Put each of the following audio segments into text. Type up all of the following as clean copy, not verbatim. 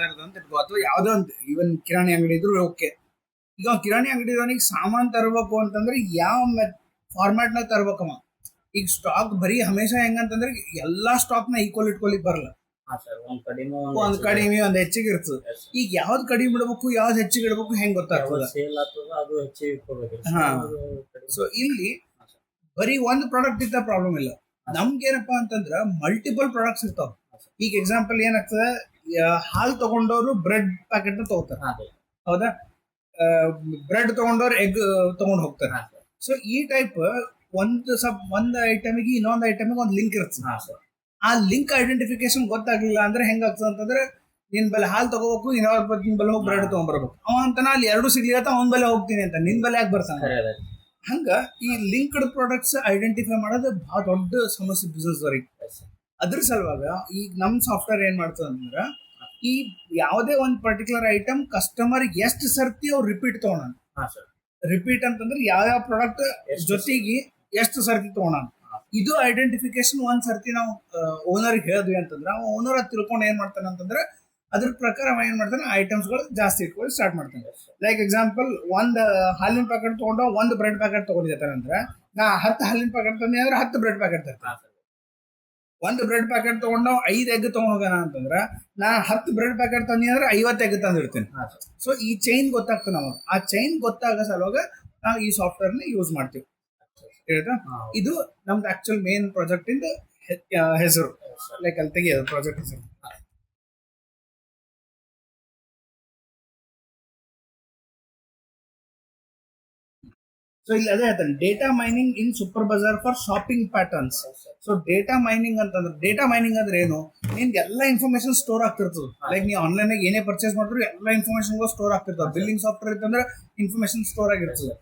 ಅಂತ ಇಟ್ಕೋ, ಅಥವಾ ಯಾವುದೋ ಒಂದು ಈವನ್ ಕಿರಾಣಿ ಅಂಗಡಿ ಇದ್ರು ಓಕೆ. ಈಗ ಕಿರಾಣಿ ಅಂಗಡಿದವನಿಗೆ ಸಾಮಾನು ತರಬೇಕು ಅಂತಂದ್ರೆ ಯಾವ ಫಾರ್ಮ್ಯಾಟ್ನಾಗ ತರ್ಬೇಕಮ್ಮ. ಈಗ ಸ್ಟಾಕ್ ಬರೀ ಹಮೇಶ ಹೆಂಗಂತಂದ್ರೆ ಎಲ್ಲಾ ಸ್ಟಾಕ್ ನ ಈಕ್ವಲ್ ಇಟ್ಕೊಲಿಕ್ ಬರಲ್ಲ. ಒಂದ್ ಕಡಿಮೆ ಒಂದ್ ಹೆಚ್ಚಿಗೆ ಇರ್ತದೆ. ಈಗ ಯಾವ್ದು ಕಡಿಮೆ ಇಡಬೇಕು ಯಾವ್ದು ಹೆಚ್ಚಿಗೆ ಇಡಬೇಕು ಹೆಂಗ್ ಗೊತ್ತಾಗ್ತದೆ. ಸೊ ಇಲ್ಲಿ ಬರೀ ಒಂದ್ ಪ್ರಾಡಕ್ಟ್ ಇದ್ದ ಪ್ರಾಬ್ಲಮ್ ಇಲ್ಲ. ನಮ್ಗೇನಪ್ಪಾ ಅಂತಂದ್ರ ಮಲ್ಟಿಪಲ್ ಪ್ರಾಡಕ್ಟ್ಸ್ ಇರ್ತಾವ. ಈಗ ಎಕ್ಸಾಂಪಲ್ ಏನಾಗ್ತದೆ, ಹಾಲ್ ತಗೊಂಡವ್ರು ಬ್ರೆಡ್ ಪ್ಯಾಕೆಟ್ ತಗೋತಾರೆ, ಹೌದಾ? ಬ್ರೆಡ್ ತಗೊಂಡವ್ರು ಎಗ್ ತಗೊಂಡ್ ಹೋಗ್ತಾರೆ. ಸೊ ಈ ಟೈಪ್ ಒಂದ್ ಐಟಮಿಗೆ ಇನ್ನೊಂದ್ ಐಟಮಿಗೆ ಒಂದು ಲಿಂಕ್ ಇರ್ತದೆ. ಆ ಲಿಂಕ್ ಐಡೆಂಟಿಫಿಕೇಶನ್ ಗೊತ್ತಾಗ್ಲಿಲ್ಲ ಅಂದ್ರೆ ಹೆಂಗಾಗ್ತದೆ ಅಂತಂದ್ರೆ, ನಿನ್ ಬಲೆ ಹಾಲ್ ತಗೋಬೇಕು, ಇನ್ನೊಬ್ಬ ನಿನ್ ಬಲೆ ಹೋಗಿ ಬ್ರೆಡ್ ತಗೊಂಡ್ಬರ್ಬೇಕು. ಅವ ಅಂತಾನ ಅಲ್ಲಿ ಎರಡು ಸಿಗ್ಲಿತ್ತ ಅವನ್ ಬಲೆ ಹೋಗ್ತೀನಿ ಅಂತ, ನಿನ್ ಬಲೆ ಯಾಕೆ ಬರ್ತಾನೆ? ಹಂಗ ಈ ಲಿಂಕ್ಡ್ ಪ್ರಾಡಕ್ಟ್ಸ್ ಐಡೆಂಟಿಫೈ ಮಾಡೋದು ಬಹಳ ದೊಡ್ಡ ಸಮಸ್ಯೆ ಬಿಸ್ನೆಸ್ ಅವ್ರಿಗೆ. ಅದ್ರ ಸಲುವಾಗ ಈಗ ನಮ್ ಸಾಫ್ಟ್ವೇರ್ ಏನ್ ಮಾಡ್ತದ ಅಂದ್ರ, ಈ ಯಾವುದೇ ಒಂದು ಪರ್ಟಿಕ್ಯುಲರ್ ಐಟಮ್ ಕಸ್ಟಮರ್ ಎಷ್ಟು ಸರ್ತಿ ಅವ್ರು ರಿಪೀಟ್ ತಗೋಣ. ರಿಪೀಟ್ ಅಂತಂದ್ರೆ ಯಾವ ಪ್ರಾಡಕ್ಟ್ ಜೊತೆಗೆ ಎಷ್ಟು ಸರ್ತಿ ತಗೋಣ, ಇದು ಐಡೆಂಟಿಫಿಕೇಶನ್ ಒಂದ್ ಸರ್ತಿ ನಾವು ಓನರ್ ಹೇಳಿದ್ವಿ ಅಂತಂದ್ರೆ, ಓನರ್ ಅದು ತಿಳ್ಕೊಂಡು ಏನ್ ಮಾಡ್ತಾನೆ ಅಂತಂದ್ರೆ, ಅದ್ರ ಪ್ರಕಾರ ಏನ್ ಮಾಡ್ತಾನೆ, ಐಟಮ್ಸ್ ಗಳು ಜಾಸ್ತಿ ಇಟ್ಕೊಂಡು ಸ್ಟಾರ್ಟ್ ಮಾಡ್ತಾನೆ. ಲೈಕ್ ಎಕ್ಸಾಂಪಲ್, ಒಂದ್ ಹಾಲಿನ ಪ್ಯಾಕೆಟ್ ತಗೊಂಡು ಒಂದ್ ಬ್ರೆಡ್ ಪ್ಯಾಕೆಟ್ ತಗೊಂಡಿರ್ತಾನೆ ಅಂದ್ರೆ, ನಾ 10 ಹಾಲಿನ ಪ್ಯಾಕೆಟ್ ತಂದಿ ಅಂದ್ರೆ 10 ಬ್ರೆಡ್ ಪ್ಯಾಕೆಟ್ ತರ್ತಾನೆ. ಒಂದ್ ಬ್ರೆಡ್ ಪ್ಯಾಕೆಟ್ ತಗೊಂಡು 5 ಎಗ್ ತಗೊಂಡ್ ಹೋಗೋಣ ಅಂತಂದ್ರ, ನಾ 10 ಬ್ರೆಡ್ ಪ್ಯಾಕೆಟ್ ತಂದಿ ಅಂದ್ರೆ 50 ಎಗ್ ತಂದಿರ್ತೀನಿ. ಸೊ ಈ ಚೈನ್ ಗೊತ್ತಾಗ್ತದೆ ನಮಗೆ. ಆ ಚೈನ್ ಗೊತ್ತಾಗ ಸಲುವಾಗ ನಾವು ಈ ಸಾಫ್ಟ್ವೇರ್ ನ ಯೂಸ್ ಮಾಡ್ತೀವಿ. ಇದು ನಮ್ದು ಆಕ್ಚುಲ್ ಮೇನ್ ಪ್ರಾಜೆಕ್ಟ್ ಇಂದ ಹೆಸರು. ಲೈಕ್ ಅಲ್ಲಿ ತೆಗಿಯೋದು ಪ್ರಾಜೆಕ್ಟ್ ಹೆಸರು. ಸೊ ಇಲ್ಲಿ ಅದೇ ಹೇಳ್ತಾನೆ, data mining in super bazaar for shopping patterns. So data mining ಅಂತಂದ್ರೆ, ಡೇಟಾ ಮೈನಿಂಗ್ ಅಂದ್ರೆ ಏನು, ನಿಮ್ಗೆ ಎಲ್ಲ ಇನ್ಫಾರ್ಮೇಶನ್ ಸ್ಟೋರ್ ಆಗ್ತಿರ್ತದೆ. ಲೈಕ್ ನೀವು ಆನ್ಲೈನ್ ಆಗಿ ಏನೇ ಪರ್ಚೇಸ್ ಮಾಡಿದ್ರು ಎಲ್ಲ ಇನ್ಫಾರ್ಮೇಶನ್ ಸ್ಟೋರ್ ಆಗ್ತಿರ್ತದೆ. ಬಿಲ್ಲಿಂಗ್ ಸಾಫ್ಟ್ವೇರ್ ಇತ್ತಂದ್ರೆ ಇನ್ಫಾರ್ಮೇಶನ್ ಸ್ಟೋರ್ ಆಗಿರ್ತದೆ.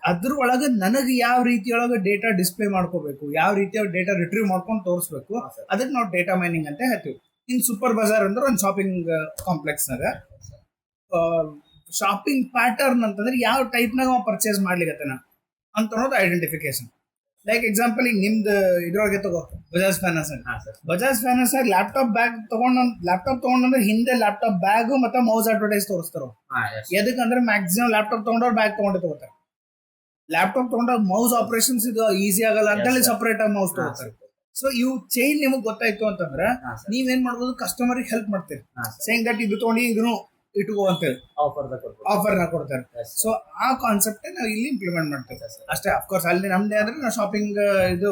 ಅದ್ರ ಒಳಗೆ ನನಗೆ ಯಾವ ರೀತಿಯೊಳಗೆ ಡೇಟಾ ಡಿಸ್ಪ್ಲೇ ಮಾಡ್ಕೋಬೇಕು, ಯಾವ ರೀತಿಯ ಡೇಟಾ ರಿಟ್ರೀವ್ ಮಾಡ್ಕೊಂಡು ತೋರಿಸ್ಬೇಕು, ಅದಕ್ಕೆ ನಾವು ಡೇಟಾ ಮೈನಿಂಗ್ ಅಂತ ಹೇಳ್ತೀವಿ. ಇನ್ ಸೂಪರ್ ಬಜಾರ್ ಅಂದ್ರೆ ಒಂದು ಶಾಪಿಂಗ್ ಕಾಂಪ್ಲೆಕ್ಸ್ನಾಗ ಶಾಪಿಂಗ್ ಪ್ಯಾಟರ್ನ್ ಅಂತಂದ್ರೆ ಯಾವ ಟೈಪ್ನಾಗ ಪರ್ಚೇಸ್ ಮಾಡ್ಲಿಕ್ಕೆ ಅಂತ ಅನ್ನೋದು ಐಡೆಂಟಿಫಿಕೇಶನ್. ಲೈಕ್ ಎಕ್ಸಾಂಪಲ್, ಈಗ ನಿಮ್ದು ಇದ್ರೊಳಗೆ ತಗೋ, Bajaj finance. Bajaj finance laptop bag ತಗೊಂಡ್ರೆ ಹಿಂದೆ ಲ್ಯಾಪ್ಟಾಪ್ ಬ್ಯಾಗ್ ಮತ್ತೆ ಮೌಸ್ ಅಡ್ವರ್ಟೈಸ್ ತೋರಿಸ್ತಾರ. ಎದಕ್ಕಂದ್ರೆ ಮ್ಯಾಕ್ಸಿಮಮ್ ಲ್ಯಾಪ್ಟಾಪ್ ತಗೊಂಡವ್ರು ಬ್ಯಾಗ್ ತಗೋತಾರೆ. ಲ್ಯಾಪ್ಟಾಪ್ ತಗೊಂಡಾಗ ಮೌಸ್ ಆಪರೇಷನ್ಸ್ ಇದು ಈಸಿ ಆಗಲ್ಲ ಅಂತ ಹೇಳಿ ಸಪರೇಟ್ ಆಗಿ ಮೌಸ್ ತಗೋತಾರೆ. ಸೊ ಇವು ಚೈನ್ ನಿಮಗ್ ಗೊತ್ತಾಯ್ತು ಅಂತಂದ್ರೆ ನೀವೇನ್ ಮಾಡ್ಬೋದು, ಕಸ್ಟಮರ್ ಹೆಲ್ಪ್ ಮಾಡ್ತೀರಿ. ಸೇಯಿಂಗ್ ದಟ್ ಇದು ತಗೊಂಡು ಇದನ್ನು ಇಟ್ಕೋ ಅಂತೇಳಿ ಆಫರ್ ನ ಕೊಡ್ತಾರೆ. ಸೊ ಆ ಕಾನ್ಸೆಪ್ಟ್ ನಾವು ಇಲ್ಲಿ ಇಂಪ್ಲಿಮೆಂಟ್ ಮಾಡ್ತೇವೆ ಅಷ್ಟೇ. ಅಫ್ಕೋರ್ಸ್ ಅಲ್ಲಿ ನಮ್ದೇ ಅಂದ್ರೆ ನಾವು ಶಾಪಿಂಗ್ ಇದು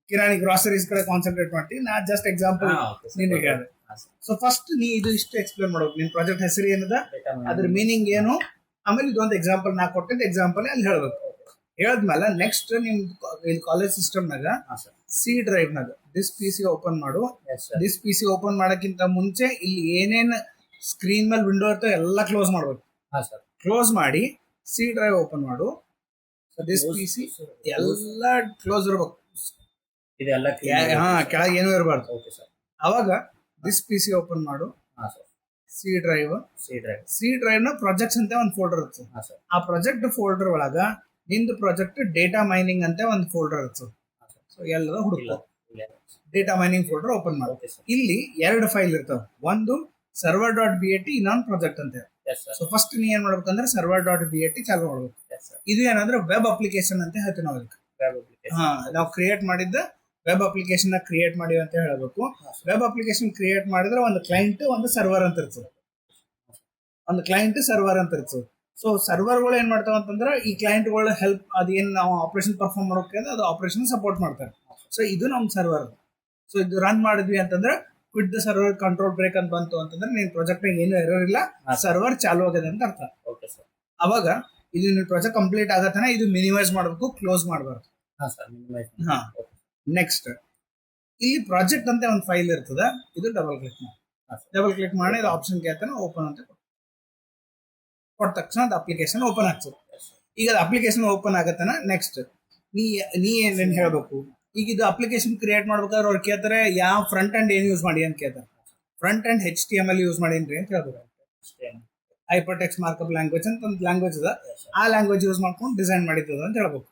ಕಿರಾಣಿ ಗ್ರಾಸರೀಸ್ ಕಡೆ ಕಾನ್ಸಂಟ್ರೇಟ್ ಮಾಡ್ತೀವಿ. ನಾ ಜಸ್ಟ್ ಎಕ್ಸಾಂಪಲ್ ನಿನಗೆ ಹೇಳಿದೆ. ಸೊ ಫಸ್ಟ್ ನೀ ಇದು ಇಷ್ಟು ಎಕ್ಸ್ಪ್ಲೇನ್ ಮಾಡೋದು, ನಿನ್ ಪ್ರಾಜೆಕ್ಟ್ ಹೆಸರು ಏನದ, ಅದ್ರ ಮೀನಿಂಗ್ ಏನು, ಆಮೇಲೆ ಇದೊಂದು ಎಕ್ಸಾಂಪಲ್ ನಾ ಕೊಟ್ಟಿದ್ದ ಎಕ್ಸಾಂಪಲ್ ಅಲ್ಲಿ ಹೇಳ್ಬೇಕು. ಹೇಳದ್ಮೇಲೆ ನೆಕ್ಸ್ಟ್ ನಿಮ್ ಕಾಲೇಜ್ ಸಿಸ್ಟಮ್ನಾಗ ಸಿ ಡ್ರೈವ್ ನಾಗ ದಿಸ್ ಪಿ ಸಿ ಓಪನ್ ಮಾಡು. ದಿಸ್ ಪಿ ಸಿ ಓಪನ್ ಮಾಡಕ್ಕಿಂತ ಮುಂಚೆ ಇಲ್ಲಿ ಏನೇನ್ ಸ್ಕ್ರೀನ್ ಮೇಲೆ ವಿಂಡೋ ಇರ್ತವೆ ಎಲ್ಲ ಕ್ಲೋಸ್ ಮಾಡ್ಬೇಕು. ಕ್ಲೋಸ್ ಮಾಡಿ ಸಿ ಡ್ರೈವ್ ಓಪನ್ ಮಾಡು. ದಿಸ್ ಪಿ ಸಿ ಎಲ್ಲ ಕ್ಲೋಸ್ ಇರ್ಬೇಕು, ಕೆಳಗೆ ಏನೂ ಇರಬಾರ್ದು. ಅವಾಗ ದಿಸ್ ಪಿ ಸಿ ಓಪನ್ ಮಾಡು. ಸಿ ಡ್ರೈವ್ ನ ಪ್ರಾಜೆಕ್ಟ್ಸ್ ಅಂತ ಒಂದು ಫೋಲ್ಡರ್ ಇರ್ತದೆ. ಆ ಪ್ರಾಜೆಕ್ಟ್ ಫೋಲ್ಡರ್ ಒಳಗ ನಿಂದು ಪ್ರಾಜೆಕ್ಟ್ ಡೇಟಾ ಮೈನಿಂಗ್ ಅಂತ ಒಂದು ಫೋಲ್ಡರ್ ಇರ್ತದೆ. ಸೊ ಎಲ್ಲ ಹುಡುಕ ಡೇಟಾ ಮೈನಿಂಗ್ ಫೋಲ್ಡರ್ ಓಪನ್ ಮಾಡು. ಇಲ್ಲಿ 2 ಫೈಲ್ ಇರ್ತಾವ, ಒಂದು server.bat, ಇನ್ನೊಂದು ಪ್ರಾಜೆಕ್ಟ್ ಅಂತ. ಸೊ ಫಸ್ಟ್ ನೀ ಏನ್ ಮಾಡ್ಬೇಕಂದ್ರೆ server.bat ಚಾಲು ಮಾಡ್ಬೇಕು. ಇದು ಏನಂದ್ರೆ ವೆಬ್ ಅಪ್ಲಿಕೇಶನ್ ಅಂತ ಹೇಳ್ತೀವಿ ನಾವು. ನಾವು ಕ್ರಿಯೇಟ್ ಮಾಡಿದ್ದ ವೆಬ್ ಅಪ್ಲಿಕೇಶನ್ ಕ್ರಿಯೇಟ್ ಮಾಡಿವಿ ಅಂತ ಹೇಳಬೇಕು. ವೆಬ್ ಅಪ್ಲಿಕೇಶನ್ ಕ್ರಿಯೇಟ್ ಮಾಡಿದ್ರೆ ಒಂದು ಕ್ಲೈಂಟ್ ಒಂದು ಸರ್ವರ್ ಅಂತ ಇರ್ತದೆ. ಸೊ ಸರ್ವರ್ಗಳು ಏನ್ ಮಾಡ್ತಾವ ಅಂತಂದ್ರೆ ಈ ಕ್ಲೈಂಟ್ಗಳ ಹೆಲ್ಪ್, ಅದೇನ್ ನಾವು ಆಪರೇಷನ್ ಪರ್ಫಾರ್ಮ್ ಮಾಡೋಕೆ ಅದು ಆಪರೇಷನ್ ಸಪೋರ್ಟ್ ಮಾಡ್ತಾರೆ. ಸೊ ಇದು ನಮ್ ಸರ್ವರ್. ಸೊ ಇದು ರನ್ ಮಾಡಿದ್ವಿ ಅಂತಂದ್ರೆ quit the server control break ಅಂತ ಬಂತು ಅಂತಂದ್ರೆ ನಿನ್ ಪ್ರಾಜೆಕ್ಟ್ ಏನು ಎರರ್ ಇಲ್ಲ, ಸರ್ವರ್ ಚಾಲು ಆಗಿದೆ ಅಂತ ಅರ್ಥ. ಅವಾಗ ಇದು ನಿನ್ ಪ್ರಾಜೆಕ್ಟ್ ಕಂಪ್ಲೀಟ್ ಆಗತ್ತಾನೆ ಇದು ಮಿನಿಮೈಸ್ ಮಾಡಬೇಕು, ಕ್ಲೋಸ್ ಮಾಡಬಾರ್ದು. ನೆಕ್ಸ್ಟ್ ಇಲ್ಲಿ ಪ್ರಾಜೆಕ್ಟ್ ಅಂತ ಒಂದು ಫೈಲ್ ಇರ್ತದ, ಇದು ಡಬಲ್ ಕ್ಲಿಕ್ ಮಾಡಿ ಇದು ಆಪ್ಷನ್ ಕೇಳ್ತಾನೆ, ಓಪನ್ ಅಂತ ಕೊಟ್ಟ ತಕ್ಷಣ ಅದು ಅಪ್ಲಿಕೇಶನ್ ಓಪನ್ ಆಗ್ತದೆ. ಈಗ ಅದು ಅಪ್ಲಿಕೇಶನ್ ಓಪನ್ ಆಗತ್ತಾನ. ನೆಕ್ಸ್ಟ್ ನೀ ಏನೇನು ಹೇಳ್ಬೇಕು. ಈಗ ಇದು ಅಪ್ಲಿಕೇಶನ್ ಕ್ರಿಯೇಟ್ ಮಾಡ್ಬೇಕಾದ್ರೆ ಅವ್ರು ಕೇಳ್ತಾರೆ ಯಾವ ಫ್ರಂಟ್ ಎಂಡ್ ಏನು ಯೂಸ್ ಮಾಡಿ ಅಂತ ಕೇಳ್ತಾರೆ. ಫ್ರಂಟ್ ಎಂಡ್ HTML ಯೂಸ್ ಮಾಡೀನ್ರಿ ಅಂತ ಹೇಳ್ಬೇಕು. ಹೈಪರ್ ಟೆಕ್ಸ್ಟ್ ಮಾರ್ಕಪ್ ಲ್ಯಾಂಗ್ವೇಜ್ ಅಂತ ಒಂದು ಲ್ಯಾಂಗ್ವೇಜ್ ಅದ, ಆ ಲ್ಯಾಂಗ್ವೇಜ್ ಯೂಸ್ ಮಾಡ್ಕೊಂಡು ಡಿಸೈನ್ ಮಾಡಿದ್ದದ ಅಂತ ಹೇಳ್ಬೇಕು.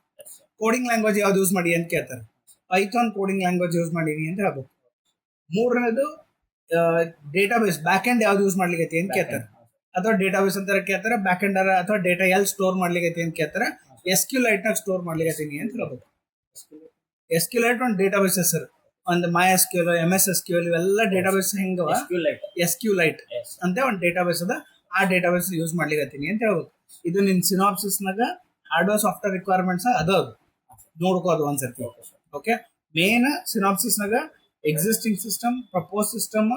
ಕೋಡಿಂಗ್ ಲ್ಯಾಂಗ್ವೇಜ್ ಯಾವ್ದು ಯೂಸ್ ಮಾಡಿ ಅಂತ ಕೇಳ್ತಾರೆ, ಪೈಥಾನ್ ಕೋಡಿಂಗ್ ಲ್ಯಾಂಗ್ವೇಜ್ ಯೂಸ್ ಮಾಡೀನಿ ಅಂತ ಹೇಳ್ಬೇಕು. ಮೂರನೇದು ಡೇಟಾಬೇಸ್ ಬ್ಯಾಕ್ ಎಂಡ್ ಯಾವ್ದು ಯೂಸ್ ಮಾಡ್ಲಿಕ್ಕೆ ಅಂತ ಕೇಳ್ತಾರೆ, ಅಥವಾ ಡೇಟಾಬೇಸ್ ಅಂತ ಕೇಳ್ತಾರೆ, ಬ್ಯಾಕ್ ಎಂಡ್ ಅಥವಾ ಡೇಟಾ ಎಲ್ ಸ್ಟೋರ್ ಮಾಡ್ಲಿಕ್ಕೆ ಅಂತ ಕೇಳ್ತಾರೆ, SQLite ನಾಗ ಸ್ಟೋರ್ ಮಾಡ್ಲಿಕ್ಕೆ ಅಂತ ಹೇಳ್ಬೇಕು. SQLite ಒಂದು ಡೇಟಾಬೇಸ್ ಹೆಸರು, ಒಂದು MySQL, MS SQL ಇವೆಲ್ಲ ಡೇಟಾಬೇಸ್ ಹೆಂಗವ, SQLite ಅಂತ ಒಂದು ಡೇಟಾಬೇಸ್ ಅದ, ಆ ಡೇಟಾಬೇಸ್ ಯೂಸ್ ಮಾಡ್ಲಿಕ್ಕೆ ಅಂತ ಹೇಳ್ಬೇಕು. ಇದು ನಿನ್ ಸಿನಾಪ್ಸಿಸ್ ನಾಗ ಹಾರ್ಡ್ವೇರ್ ಸಾಫ್ಟ್ವೇರ್ ರಿಕ್ವೈರ್ಮೆಂಟ್ಸ್ ಅದ, ನೋಡ್ಕೋದು ಒಂದ್ಸರ್ತಿ. ಓಕೆ, ಮೇನ್ ಸಿನಾಪ್ಸಿಸ್ ನಾಗ existing system, propose system,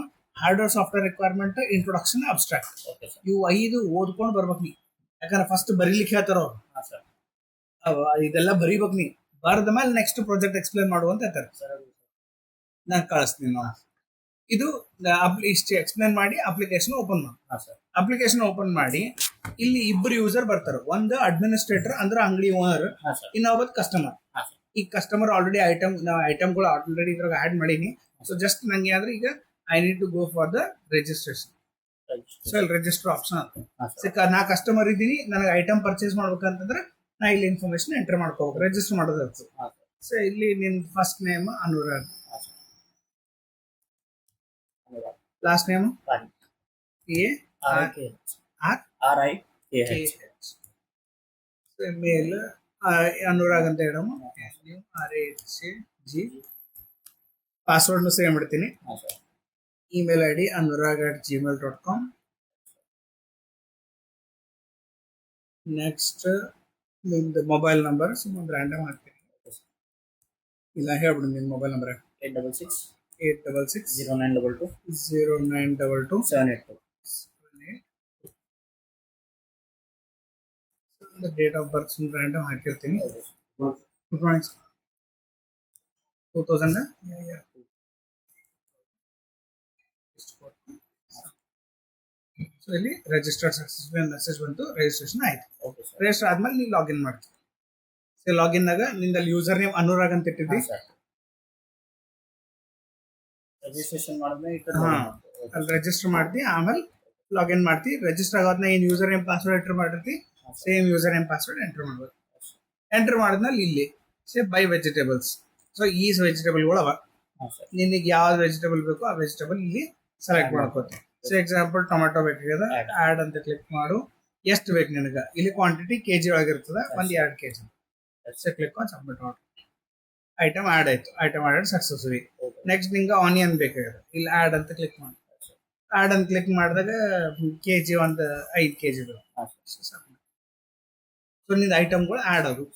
hardware software requirement, introduction, abstract, ಇವು 5 ಓದ್ಕೊಂಡು ಬರ್ಬೇಕು ನೀ. ಯಾಕಂದ್ರೆ ಫಸ್ಟ್ ಬರೀಲಿಕ್ಕೆ ಹೇಳ್ತಾರ ಇದೆಲ್ಲ ಬರೀಬೇಕು ನೀ. ಬರದ ಮೇಲೆ ನೆಕ್ಸ್ಟ್ ಪ್ರಾಜೆಕ್ಟ್ ಎಕ್ಸ್ಪ್ಲೇನ್ ಮಾಡುವಂತ ಹೇಳ್ತಾರೆ. ನಾನು ಕಳಿಸ್ತೀನಿ ನಾವು. ಇದು ಇಷ್ಟು ಎಕ್ಸ್ಪ್ಲೇನ್ ಮಾಡಿ ಅಪ್ಲಿಕೇಶನ್ ಓಪನ್ ಮಾಡಿ. ಅಪ್ಲಿಕೇಶನ್ ಓಪನ್ ಮಾಡಿ ಇಲ್ಲಿ ಇಬ್ಬರು ಯೂಸರ್ ಬರ್ತಾರೆ. ಒಂದು ಅಡ್ಮಿನಿಸ್ಟ್ರೇಟರ್ ಅಂದ್ರೆ ಅಂಗಡಿ ಓನರ್, ಇನ್ನೊಬ್ಬ ಕಸ್ಟಮರ್. ಈ ಕಸ್ಟಮರ್ ಆಲ್ರೆಡಿ ಐಟಮ್ಗಳು ಆಲ್ರೆಡಿ ಇದ್ರಾಗ ಆಡ್ ಮಾಡೀನಿ. ಸೊ ಜಸ್ಟ್ ನಂಗೆ ಆದ್ರೆ ಈಗ I need to go for the registration. So ಇಲ್ಲಿ ರಿಜಿಸ್ಟರ್ ಆಪ್ಷನ್ ನಾ ಕಸ್ಟಮರ್ ಇದ್ದೀನಿ, ನನಗೆ ಐಟಮ್ ಪರ್ಚೇಸ್ ಮಾಡ್ಬೇಕಂತಂದ್ರೆ ನಾ ಇಲ್ಲಿ ಇನ್ಫಾರ್ಮೇಶನ್ ಎಂಟರ್ ಮಾಡ್ಕೋಬೇಕು, ರಿಜಿಸ್ಟರ್ ಮಾಡೋದು. ಸೊ ಇಲ್ಲಿ ನಿನ್ first name Anurag, last name mail Anurag ಅಂತ ಹೇಳಮ್ಮ, RAG. ಪಾಸ್ವರ್ಡ್ ಸೇವ್ ಮಾಡ್ತೀನಿ. Email ID anurag@gmail.com. ನೆಕ್ಸ್ಟ್ ನಿಮ್ದು ಮೊಬೈಲ್ ನಂಬರ್ ಸುಮ್ಮನೆ ರ್ಯಾಂಡಮ್ ಹಾಕ್ತೀನಿ, ಇಲ್ಲ ಹೇಳ್ಬಿಡು ನಿನ್ನ mobile number. 866 0922 782. Date of birth ಸುಮ್ಮನೆ ರ್ಯಾಂಡಮ್ ಹಾಕಿರ್ತೀನಿ. 2000 ಸೊ ಇಲ್ಲಿ ರಿಜಿಸ್ಟರ್ಡ್ ಸಕ್ಸಸ್ಫುಲ್ ಮೆಸೇಜ್ ಬಂತು, ರಿಜಿಸ್ಟ್ರೇಷನ್ ಆಯ್ತು. ರಿಜಿಸ್ಟರ್ ಆದ್ಮೇಲೆ ನೀವು ಲಾಗಿನ್ ಮಾಡ್ತೀವಿ. ಸೊ ಲಾಗಿನ್ ನಾಗ ನಿಂದಲ್ಲಿ ಯೂಸರ್ ನೇಮ್ ಅನುರಾಗ್ ಅಂತ ಇಟ್ಟಿದ್ದಿ, ರಿಜಿಸ್ಟ್ರೇಷನ್ ಮಾಡಿದ್ಮೇಲೆ ಅಲ್ಲಿ ರಿಜಿಸ್ಟರ್ ಮಾಡ್ತಿ, ಆಮೇಲೆ ಲಾಗಿನ್ ಮಾಡ್ತಿ. ರಿಜಿಸ್ಟರ್ ಆಗೋದ್ನ ಏನ್ ಯೂಸರ್ ನೇಮ್ ಪಾಸ್ವರ್ಡ್ ಎಂಟರ್ ಮಾಡಿರ್ತಿ, same user name password enter ಮಾಡ್ಬೇಕು. ಎಂಟರ್ ಮಾಡಿದ್ಮೇಲೆ ಇಲ್ಲಿ ಬೈ ವೆಜಿಟೇಬಲ್ಸ್. ಸೊ ಈ ವೆಜಿಟೇಬಲ್ಗಳು ಅವ, ನಿನಗೆ ಯಾವ್ದು ವೆಜಿಟೇಬಲ್ ಬೇಕೋ ಆ ವೆಜಿಟೇಬಲ್ ಇಲ್ಲಿ ಸೆಲೆಕ್ಟ್ ಮಾಡ್ಕೋತಿ. ಸೊ ಎಕ್ಸಾಂಪಲ್ ಟೊಮೆಟೊ ಬೇಕಾಗ್ಯದ, ಆಡ್ ಅಂತ ಕ್ಲಿಕ್ ಮಾಡು. ಎಷ್ಟು ಬೇಕು ನಿನಗೆ, ಇಲ್ಲಿ quantity KG ಒಳಗಿರ್ತದ, 1-2 kg. So click on submit ಮಾಡು. ಐಟಮ್ ಆಡ್ ಆಯ್ತು, ಐಟಮ್ ಆಡ್ ಸಕ್ಸಸ್ಫುಲಿ. ನೆಕ್ಸ್ಟ್ ನಿಂಗೆ ಆನಿಯನ್ ಬೇಕಾಗ್ಯದ, ಇಲ್ಲಿ ಆಡ್ ಅಂತ ಕ್ಲಿಕ್ ಮಾಡಿ. ಆಡ್ ಅಂತ ಕ್ಲಿಕ್ ಮಾಡಿದಾಗ KG ಒಂದು 5 kg. ಸೊ ನಿಂದ ಐಟಮ್ಗಳು ಆಡ್ ಆಗೋದು.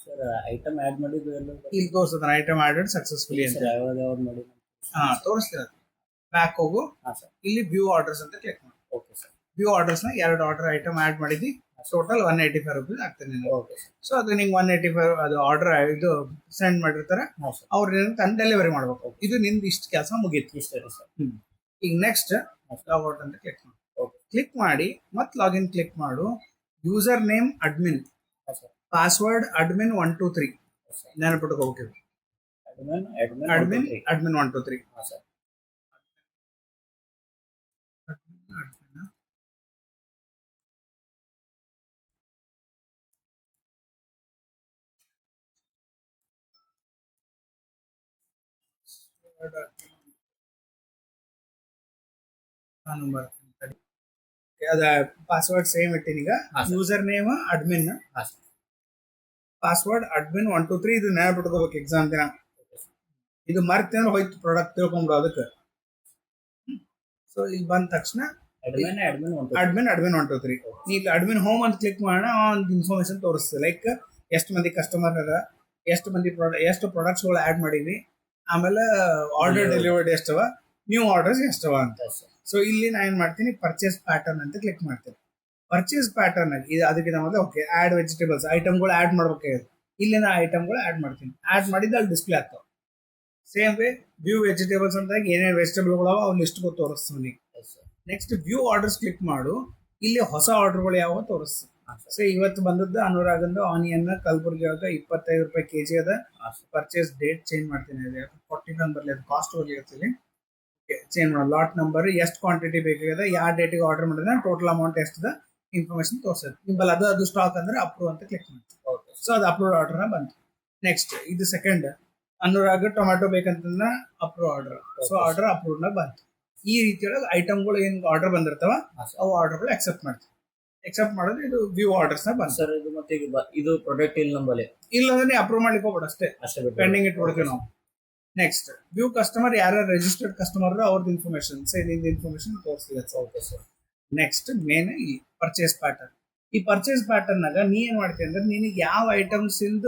ಐಟಮ್ ಆಡ್ ಮಾಡಿದ್ದು ಇಲ್ಲಿ ತೋರಿಸ್ತದ ಐಟಮ್ ಆಡೆಡ್ ಸಕ್ಸಸ್ಫುಲಿ ಅಂತ. ತೋರಿಸ್ತೀರ. ಬ್ಯಾಕ್ ಹೋಗು, ಇಲ್ಲಿ ವ್ಯೂ ಆರ್ಡರ್ಸ್ ಅಂತ ಕ್ಲಿಕ್ ಮಾಡಿ. ವ್ಯೂ ಆರ್ಡರ್ಸ್ ನ 2 ಆರ್ಡರ್ ಐಟಮ್ ಆಡ್ ಮಾಡಿದ್ವಿ, ಟೋಟಲ್ 185 ರೂಪೀಸ್ ಆಗ್ತದೆ. ಸೊ ಅದು ನಿಂಗೆ 185 ಅದು ಆರ್ಡರ್ ಇದು ಸೆಂಡ್ ಮಾಡಿರ್ತಾರೆ, ಅವ್ರು ತಂದು ಡೆಲಿವರಿ ಮಾಡ್ಬೇಕು. ಇದು ನಿಂದು ಇಷ್ಟು ಕೆಲಸ ಮುಗೀತು. ಈಗ ನೆಕ್ಸ್ಟ್ ಲಾಗೌಟ್ ಅಂತ ಕ್ಲಿಕ್ ಮಾಡಿ. ಕ್ಲಿಕ್ ಮಾಡಿ ಮತ್ತೆ ಲಾಗಿನ್ ಕ್ಲಿಕ್ ಮಾಡು. User name admin, password admin 123 ನೆನಪಿಟ್ಕೋಬೇಕು. ಅಡ್ಮಿನ್ 123. ಅದ ಪಾಸ್ವರ್ಡ್ ಸೇಮ್ ಇಟ್ಟಿನಿ. ಈಗ user name admin, password admin 123. ಇದು ನೆನಪಿಟ್ಕೋಬೇಕು ಎಕ್ಸಾಮ್ ದಿನ. ಇದು ಮರ್ತಿ ಅಂದ್ರೆ ಹೋಯ್ತು ಪ್ರಾಡಕ್ಟ್ ತಿಳ್ಕೊಂಡ್ಬಿಡು ಅದಕ್ಕೆ. ಸೊ ಇಲ್ಲಿ ಬಂದ ತಕ್ಷಣ ಅಡ್ಮಿನ್ 123. ಈಗ ಅಡ್ಮಿನ್ ಹೋಮ್ ಅಂತ ಕ್ಲಿಕ್ ಮಾಡೋಣ, ಒಂದು ಇನ್ಫಾರ್ಮೇಶನ್ ತೋರಿಸ್ತದೆ. ಲೈಕ್ ಎಷ್ಟು ಮಂದಿ ಕಸ್ಟಮರ್ ಅದ, ಎಷ್ಟು ಮಂದಿ ಎಷ್ಟು ಪ್ರಾಡಕ್ಟ್ಸ್ಗಳು ಆ್ಯಡ್ ಮಾಡೀವಿ, ಆಮೇಲೆ ಆರ್ಡರ್ ಡೆಲಿವರ್ಡ್ ಎಷ್ಟವ, ನ್ಯೂ ಆರ್ಡರ್ಸ್ ಎಷ್ಟವ ಅಂತ. ಸೊ ಇಲ್ಲಿ ನಾ ಏನ್ ಮಾಡ್ತೀನಿ, ಪರ್ಚೇಸ್ ಪ್ಯಾಟರ್ನ್ ಅಂತ ಕ್ಲಿಕ್ ಮಾಡ್ತೀನಿ. ಪರ್ಚೇಸ್ ಪ್ಯಾಟರ್ನ್ ಆಗಿ ಇದು ಅದಕ್ಕಿಂತ ಮೊದಲು ಓಕೆ ಆಡ್ ವೆಜಿಟೇಬಲ್ಸ್ ಐಟಮ್ಗಳು ಆ್ಯಡ್ ಮಾಡ್ಬೇಕಾಗಿದೆ. ಇಲ್ಲಿ ನಾ ಐಟಮ್ಗಳು ಆ್ಯಡ್ ಮಾಡ್ತೀನಿ. ಆ್ಯಡ್ ಮಾಡಿದ್ದು ಅಲ್ಲಿ ಡಿಸ್ಪ್ಲೇ ಆಗ್ತಾವೆ. ಸೇಮ್ ವೇ ವ್ಯೂ ವೆಜಿಟೇಬಲ್ಸ್ ಅಂತ ಏನೇನು ವೆಜಿಟೇಬಲ್ಗಳು ಅವ್ರು ಲಿಸ್ಟ್ ತೋರಿಸ್ತೀನಿ. ನೆಕ್ಸ್ಟ್ ವ್ಯೂ ಆರ್ಡರ್ಸ್ ಕ್ಲಿಕ್ ಮಾಡು. ಇಲ್ಲಿ ಹೊಸ ಆರ್ಡರ್ಗಳು ಯಾವ ತೋರಿಸ್ತೀನಿ. ಸೊ ಇವತ್ತು ಬಂದದ್ದು ಅನುರಾಗಂದು ಆನಿಯನ್ ಕಲಬುರ್ಗಿ ಒಳಗೆ 25 ರೂಪಾಯಿ KG ಅದ. ಪರ್ಚೇಸ್ ಡೇಟ್ ಚೇಂಜ್ ಮಾಡ್ತೀನಿ, 45 ಬರಲಿ, ಅದು ಕಾಸ್ಟ್ ಹೋಗ್ಲಿರ್ತೀನಿ. ಚೇಂಜ್ ಮಾಡೋ ಲಾಟ್ ನಂಬರ್, ಎಷ್ಟು ಕ್ವಾಂಟಿಟಿ ಬೇಕಾಗಿದೆ, ಯಾವ ಡೇಟಿಗೆ ಆರ್ಡರ್ ಮಾಡಿದ್ರೆ ಟೋಟಲ್ ಅಮೌಂಟ್ ಎಷ್ಟದ ಇನ್ಫಾರ್ಮೇಶನ್ ತೋರಿಸ್ತದೆ. ನಿಮ್ಮಲ್ಲಿ ಅದು ಸ್ಟಾಕ್ ಅಂದ್ರೆ ಅಪ್ರೂವ್ ಅಂತ ಕ್ಲಿಕ್ ಮಾಡ್ತೀವಿ. ಸೊ ಅದು ಅಪ್ರೂವ್ ಆರ್ಡರ್ನ ಬಂತು. ನೆಕ್ಸ್ಟ್ ಇದು ಸೆಕೆಂಡ್, ಅನುರಾಗ ಟೊಮ್ಯಾಟೊ ಬೇಕಂತಂದ್ರೆ ಅಪ್ರೂವ್ ಆರ್ಡರ್. ಸೊ ಆರ್ಡರ್ ಅಪ್ರೂವ್ನ ಬಂತು. ಈ ರೀತಿಯೊಳಗೆ ಐಟಮ್ಗಳು ಏನ್ ಆರ್ಡರ್ ಬಂದಿರ್ತಾವ ಹಾ ಸರ್. ಅವು ಆರ್ಡರ್ಗಳು ಅಕ್ಸೆಪ್ಟ್ ಮಾಡ್ತೀವಿ. ಅಕ್ಸೆಪ್ಟ್ ಮಾಡಿದ್ರೆ ಇದು ವ್ಯೂ ಆರ್ಡರ್ಸ್ ನ ಬಂದ. ಸರ್ ಇದು ಮತ್ತೆ ಈಗ ಇದು ಪ್ರಾಡಕ್ಟ್ ಇಲ್ಲ ನಂಬಲ್ಲಿ ಇಲ್ಲಂದ್ರೆ ಅಪ್ರೂವ್ ಮಾಡ್ಲಿಕ್ಕೆ ಹೋಗ್ಬೇಡ ಅಷ್ಟೇ, ಅಷ್ಟೇ ಬಿಟ್ಟು ಪೆಂಡಿಂಗ್ ಇಟ್ಬಿಡ್ತೀವಿ ನಾವು. ನೆಕ್ಸ್ಟ್ ವ್ಯೂ ಕಸ್ಟಮರ್, ಯಾರು ರಿಜಿಸ್ಟರ್ಡ್ ಕಸ್ಟಮರ್ ಅವ್ರದ್ದು ಇನ್ಫಾರ್ಮೇಶನ್, ಸೇಲಿಂಗ್ ಇನ್ಫಾರ್ಮೇಶನ್ ತೋರಿಸ್ತೀವಿ. Okay sir. ನೆಕ್ಸ್ಟ್ ಮೇನ್ ಈ ಪರ್ಚೇಸ್ ಪ್ಯಾಟರ್ನ್. ಈ ಪರ್ಚೇಸ್ ಪ್ಯಾಟರ್ನ್ ನಾಗ ನೀ ಏನ್ ಮಾಡ್ತೀವಿ ಅಂದ್ರೆ ನಿನಗೆ ಯಾವ ಐಟಮ್ಸ್ ಇಂದ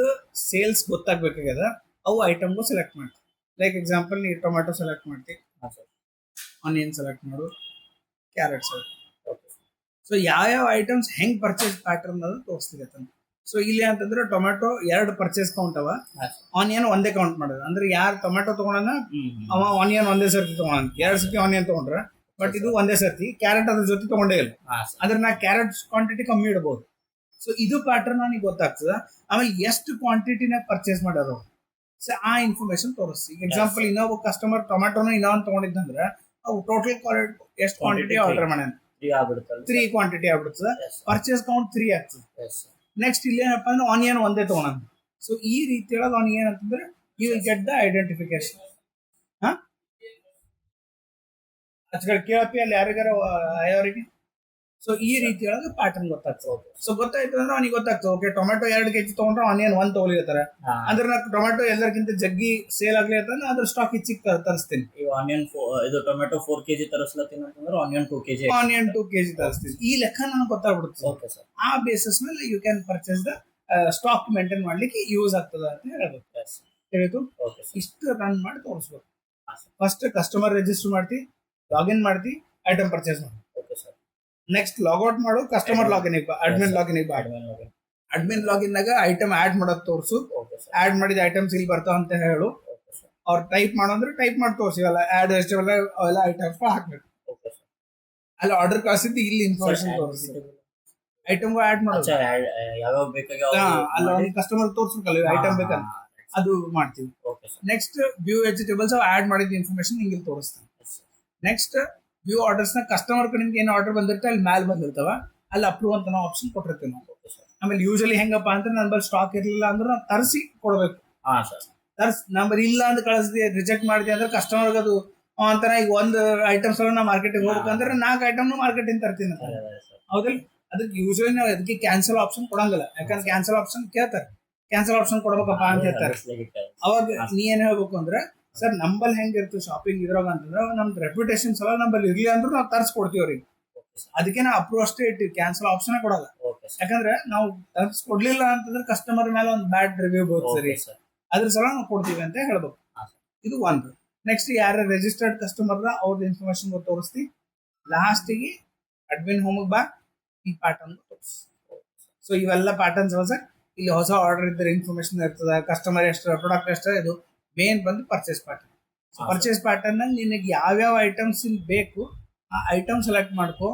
ಸೇಲ್ಸ್ ಗೊತ್ತಾಗ್ಬೇಕಾಗ್ಯದ ಅವು ಐಟಮ್ಗೂ ಸೆಲೆಕ್ಟ್ ಮಾಡ್ತೀವಿ. ಲೈಕ್ ಎಕ್ಸಾಂಪಲ್ ನೀ ಟೊಮ್ಯಾಟೊ ಸೆಲೆಕ್ಟ್ ಮಾಡ್ತೀವಿ, ಹಾ ಸರ್. ಆನಿಯನ್ ಸೆಲೆಕ್ಟ್ ಮಾಡು, ಕ್ಯಾರೆಟ್ ಸೆಲೆಕ್ಟ್. ಓಕೆ ಸೊ ಯಾವ ಐಟಮ್ಸ್ ಹೆಂಗ್ ಪರ್ಚೇಸ್ ಪ್ಯಾಟರ್ನ್ ಅದು ತೋರಿಸ್ತೀವಿ. ಸೊ ಇಲ್ಲಿ ಅಂತಂದ್ರೆ ಟೊಮ್ಯಾಟೊ 2 ಪರ್ಚೇಸ್ ಕೌಂಟ್ ಅವ, ಹಾ ಸರ್. ಆನಿಯನ್ ಒಂದೇ ಕೌಂಟ್ ಮಾಡೋದು. ಅಂದ್ರೆ ಯಾರು ಟೊಮ್ಯಾಟೊ ತಗೊಳನ ಹ್ಮ್ ಅವ ಆನಿಯನ್ ಒಂದೇ ಸರ್ತಿ ತಗೊಳನ, 2 ಸರ್ತಿ ಆನಿಯನ್ ತಗೊಂಡ್ರ, ಬಟ್ ಇದು ಒಂದೇ ಸರ್ತಿ ಕ್ಯಾರೆಟ್ ಅದ್ರ ಜೊತೆ ತಗೊಂಡೇ ಇಲ್ಲ. ಹಾ ಸರ್. ಅಂದ್ರೆ ನಾ ಕ್ಯಾರೆಟ್ ಕ್ವಾಂಟಿಟಿ ಕಮ್ಮಿ ಇಡಬಹುದು. ಸೊ ಇದು ಪ್ಯಾಟರ್ನ್ ನನಗೆ ಗೊತ್ತಾಗ್ತದ. ಆಮೇಲೆ ಎಷ್ಟು ಕ್ವಾಂಟಿಟಿನ ಪರ್ಚೇಸ್ ಮಾಡೋರು, ಸೊ ಆ ಇನ್ಫಾರ್ಮೇಶನ್ ತೋರಿಸ್ತಿ. ಈಗ ಎಕ್ಸಾಂಪಲ್ ಇನ್ನೊಬ್ಬ ಕಸ್ಟಮರ್ ಟೊಮ್ಯಾಟೊನ ಇನ್ನೊಂದು ತಗೊಂಡಿದ್ದಂದ್ರೆ ಅವು ಟೋಟಲ್ ಎಷ್ಟು ಕ್ವಾಂಟಿಟಿ ಆರ್ಡರ್ ಮಾಡ್ಯಾನ, 3 ಆಗ್ಬಿಡುತ್ತಲ್ಲ 3 ಕ್ವಾಂಟಿಟಿ ಆಗ್ಬಿಡ್ತದ. Yes, sir. ಪರ್ಚೇಸ್ ಕೌಂಟ್ 3 ಆಗ್ತದೆ. Yes, sir. ನೆಕ್ಸ್ಟ್ ಇಲ್ಲಿ ಏನಪ್ಪಾ ಅಂದ್ರೆ ಆನಿಯನ್ ಒಂದೇ ತಗೋಣ. ಸೊ ಈ ರೀತಿಯೊಳಗೆ ಅವ್ನಿಗೆ ಏನಂತಂದ್ರೆ you will get the identification. ಹಾ ಅಚ್ಕಡೆ ಕೇಳಪ್ಪಿ ಅಲ್ಲಿ ಯಾರಿಗಾರ ಅವರಿಗೆ. ಸೊ ಈ ರೀತಿಯೊಳಗೆ ಪ್ಯಾಟರ್ನ್ ಗೊತ್ತಾಗ್ತದೆ. ಸೊ ಗೊತ್ತಾಯ್ತು ಅಂದ್ರೆ ಅವ್ನಿಗೆ ಗೊತ್ತಾಗ್ತದೆ, ಓಕೆ ಟೊಮ್ಯಾಟೊ 2 kg ತಗೊಂಡ್ರೆ ಆನಿಯನ್ 1 ತಗೊಳಿರ್ತಾರೆ. ಹಾ. ಅಂದ್ರೆ ನಾ ಟೊಮ್ಯಾಟೊ ಎಲ್ಲರಿಗಿಂತ ಜಗ್ಗಿ ಸೇಲ್ ಆಗ್ಲಿ ಅಂತಂದ್ರೆ ಅದ್ರ ಸ್ಟಾಕ್ ಹೆಚ್ಚಿಗೆ ತರಿಸ್ತೀನಿ. ಈಗ ಆನಿಯನ್ ಇದು ಟೊಮೆಟೊ 4 kg ತರಿಸ್ಲತ್ತೀನಿ ಅಂತಂದ್ರೆ ಆನಿಯನ್ 2 kg. ಆನಿಯನ್ 2 kg ತರಿಸ್ತೀನಿ. ಈ ಲೆಕ್ಕ ನನಗೆ ಗೊತ್ತಾಗ್ಬಿಡುತ್ತೆ. Okay sir. ಆ ಬೇಸಿಸ್ ಮೇಲೆ you can purchase the stock maintain ಮಾಡ್ಲಿಕ್ಕೆ ಯೂಸ್ ಆಗ್ತದ ಅಂತ ಹೇಳ್ಬೇಕು. ಎಸ್ ತಿಳಿತು? Okay sir. ಇಷ್ಟು ರನ್ ಮಾಡಿ ತೋರಿಸ್ಬೇಕು. ಹಾ ಸರ್. ಫಸ್ಟ್ ಕಸ್ಟಮರ್ ರಿಜಿಸ್ಟರ್ ಮಾಡ್ತಿ, ಲಾಗಿನ್ ಮಾಡ್ತಿ, ಐಟಮ್ ಪರ್ಚೇಸ್ ಮಾಡಿ. Okay sir. ನೆಕ್ಸ್ಟ್ ಲಾಗೌಟ್ ಮಾಡು, customer login admin login admin login ನಾಗ ಐಟಮ್ ಆಡ್ ಮಾಡೋದು ತೋರಿಸು. Okay sir. ಆಡ್ ಮಾಡಿದ ಐಟಮ್ಸ್ ಇಲ್ಲಿ ಬರ್ತಾವ ಅಂತ ಹೇಳು. Okay sir. ಅವ್ರು ಟೈಪ್ ಮಾಡೋದ್ರೆ ಟೈಪ್ ಮಾಡಿ ತೋರಿಸಿವಲ್ಲ, ಆಡ್ ಎಷ್ಟೆಲ್ಲ ಅವೆಲ್ಲ ಐಟಮ್ಸ್ ಹಾಕ್ಬೇಕು. Okay sir. ಅಲ್ಲಿ ಆರ್ಡರ್ ಕಳಿಸಿದ್ದು ಇಲ್ಲಿ ಇನ್ಫಾರ್ಮೇಶನ್ ತೋರಿಸಿ ಐಟಮ್ ಆಡ್ ಮಾಡೋದು. ಅಚ್ಚಾ ಯಾವಾಗ ಬೇಕಾಗಿ ಅಲ್ಲಿ ಒಂದು ಕಸ್ಟಮರ್ ತೋರಿಸ್ಬೇಕಲ್ಲ ಐಟಮ್ ಬೇಕಂತ, ಅದು ಮಾಡ್ತೀವಿ. Okay sir. Next view vegetables add ಮಾಡಿದ ಇನ್ಫಾರ್ಮೇಶನ್ ಹಿಂಗೆ ತೋರಿಸ್ತಾನೆ. ನೆಕ್ಸ್ಟ್ ವ್ಯೂ ಆರ್ಡರ್ಸ್ ನ ಕಸ್ಟಮರ್ ಕಡೆಯಿಂದ ಏನು ಆರ್ಡರ್ ಬಂದಿರುತ್ತೆ ಅಲ್ಲಿ ಮ್ಯಾಲ್ ಬಂದಿರ್ತಾವ, ಅಲ್ಲಿ ಅಪ್ರೂವ್ ಅಂತ ನಾವು ಆಪ್ಷನ್ ಕೊಟ್ಟಿರ್ತೀವಿ ನಾವು. ಆಮೇಲೆ ಯೂಶಲಿ ಹೆಂಗಪ್ಪ ಅಂದ್ರೆ ನನ್ನ ಬಳಿ ಸ್ಟಾಕ್ ಇರಲಿಲ್ಲ ಅಂದ್ರೆ ನಾವು ತರಿಸಿ ಕೊಡ್ಬೇಕು. ಹಾ ಸರ್. ನಂಬರ್ ಇಲ್ಲ ಅಂತ ಕಳಿಸ್ದಿ ರಿಜೆಕ್ಟ್ ಮಾಡಿದೆ ಅಂದ್ರೆ ಕಸ್ಟಮರ್ಗೆ ಅದು ಅಂತಾನ. ಈಗ ಒಂದು ಐಟಮ್ಸ್ ನಾ ಮಾರ್ಕೆಟಿಗೆ ಹೋಗ್ಬೇಕಂದ್ರೆ 4 ಐಟಮ್ ಮಾರ್ಕೆಟಿಂದ ತರ್ತೀನಿ ಅಂತ. ಹೌದಲ್ಲ? ಅದಕ್ಕೆ ಯೂಶಲಿ ನಾವು ಅದಕ್ಕೆ ಕ್ಯಾನ್ಸಲ್ ಆಪ್ಷನ್ ಕೊಡಂಗಿಲ್ಲ. ಯಾಕಂದ್ರೆ ಕ್ಯಾನ್ಸಲ್ ಆಪ್ಷನ್ ಕೇಳ್ತಾರೆ, ಕ್ಯಾನ್ಸಲ್ ಆಪ್ಷನ್ ಕೊಡ್ಬೇಕಪ್ಪ ಅಂತ ಹೇಳ್ತಾರೆ. ಅವಾಗ ನೀ ಏನ್ ಹೇಳ್ಬೇಕು ಅಂದ್ರೆ, ಸರ್ ನಂಬಲ್ಲಿ ಹೆಂಗಿರ್ತದೆ ಶಾಪಿಂಗ್ ಇದ್ರಾಗ ಅಂತಂದ್ರೆ ನಮ್ದು ರೆಪ್ಯುಟೇಷನ್ ಸಲ ನಂಬಲ್ಲಿ ಇರ್ಲಿ ಅಂದ್ರೆ ನಾವು ತರಿಸ್ಕೊಡ್ತೀವಿ ಅವ್ರಿಗೆ. ಅದಕ್ಕೆ ನಾವು ಅಪ್ರೂವ್ ಅಷ್ಟೇ ಇಟ್ಟಿವಿ, ಕ್ಯಾನ್ಸಲ್ ಆಪ್ಷನ್ ಕೊಡಲ್ಲ. ಯಾಕಂದ್ರೆ ನಾವು ತರಿಸ್ಕೊಡ್ಲಿಲ್ಲ ಅಂತಂದ್ರೆ ಕಸ್ಟಮರ್ ಮೇಲೆ ಒಂದು ಬ್ಯಾಡ್ ರಿವ್ಯೂ ಬರುತ್ತೆ. ಅದ್ರ ಸಲ ನಾವು ಕೊಡ್ತೀವಿ ಅಂತ ಹೇಳ್ಬೇಕು. ಇದು ಒಂದು. ನೆಕ್ಸ್ಟ್ ಯಾರ ರಿಜಿಸ್ಟರ್ಡ್ ಕಸ್ಟಮರ್ ಅವ್ರದ್ದು ಇನ್ಫಾರ್ಮೇಶನ್ ತೋರಿಸ್ತಿ. ಲಾಸ್ಟಿಗೆ ಅಡ್ಮಿನ್ ಹೋಮಿಗೆ ಬಾ, ಈ ಪ್ಯಾಟರ್ನ್ ತೋರಿಸಿ. ಸೊ ಇವೆಲ್ಲ ಪ್ಯಾಟರ್ನ್ಸ್ ಹೊಸ. ಇಲ್ಲಿ ಹೊಸ ಆರ್ಡರ್ ಇದ್ದರೆ ಇನ್ಫಾರ್ಮೇಶನ್ ಇರ್ತದೆ, ಕಸ್ಟಮರ್ ಎಷ್ಟು, ಪ್ರಾಡಕ್ಟ್ ಎಷ್ಟು. ಇದು ಮೇನ್ ಬಂದು ಪರ್ಚೇಸ್ ಪ್ಯಾಟರ್ನ್. ಪರ್ಚೇಸ್ ಪ್ಯಾಟರ್ನ್ ನಲ್ಲಿ ನಿನಗೆ ಯಾವ್ಯಾವ ಐಟಮ್ಸ್ ಇಲ್ಲಿ ಬೇಕು ಆ ಐಟಮ್ ಸೆಲೆಕ್ಟ್ ಮಾಡ್ಕೊ.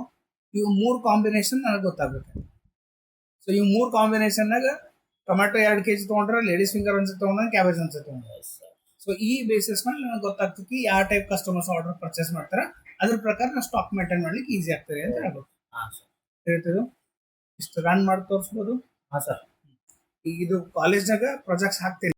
ಇವು 3 ಕಾಂಬಿನೇಷನ್ ನನಗೆ ಗೊತ್ತಾಗುತ್ತೆ. ಸೊ ಇವು 3 ಕಾಂಬಿನೇಷನ್ನಾಗ ಟೊಮ್ಯಾಟೊ 2 kg ತೊಗೊಂಡ್ರೆ ಲೇಡೀಸ್ ಫಿಂಗರ್ ಒಂದ್ಸತಿ ತೊಗೊಂಡ್ರೆ ಕ್ಯಾಬೇಜ್ ಒಂದ್ಸತಿ ತೊಗೊಂಡ್ರೆ. ಸೊ ಈ ಬೇಸಿಸ್ ಮೇಲೆ ನನಗೆ ಗೊತ್ತಾಗ್ತದೆ ಯಾವ ಟೈಪ್ ಕಸ್ಟಮರ್ಸ್ ಆರ್ಡರ್ ಪರ್ಚೇಸ್ ಮಾಡ್ತಾರೆ, ಅದ್ರ ಪ್ರಕಾರ ನಾವು ಸ್ಟಾಕ್ ಮೇಂಟೈನ್ ಮಾಡ್ಲಿಕ್ಕೆ ಈಸಿ ಆಗ್ತದೆ ಅಂತ ಹೇಳ್ಬೇಕು. ಹೇಳ್ತಿದ್ದು ಇಷ್ಟು ರನ್ ಮಾಡಿ ತೋರಿಸ್ಬೋದು. ಹಾ ಸರ್. ಈಗ ಇದು ಕಾಲೇಜ್ನಾಗ ಪ್ರಾಜೆಕ್ಟ್ಸ್ ಹಾಕ್ತೀನಿ.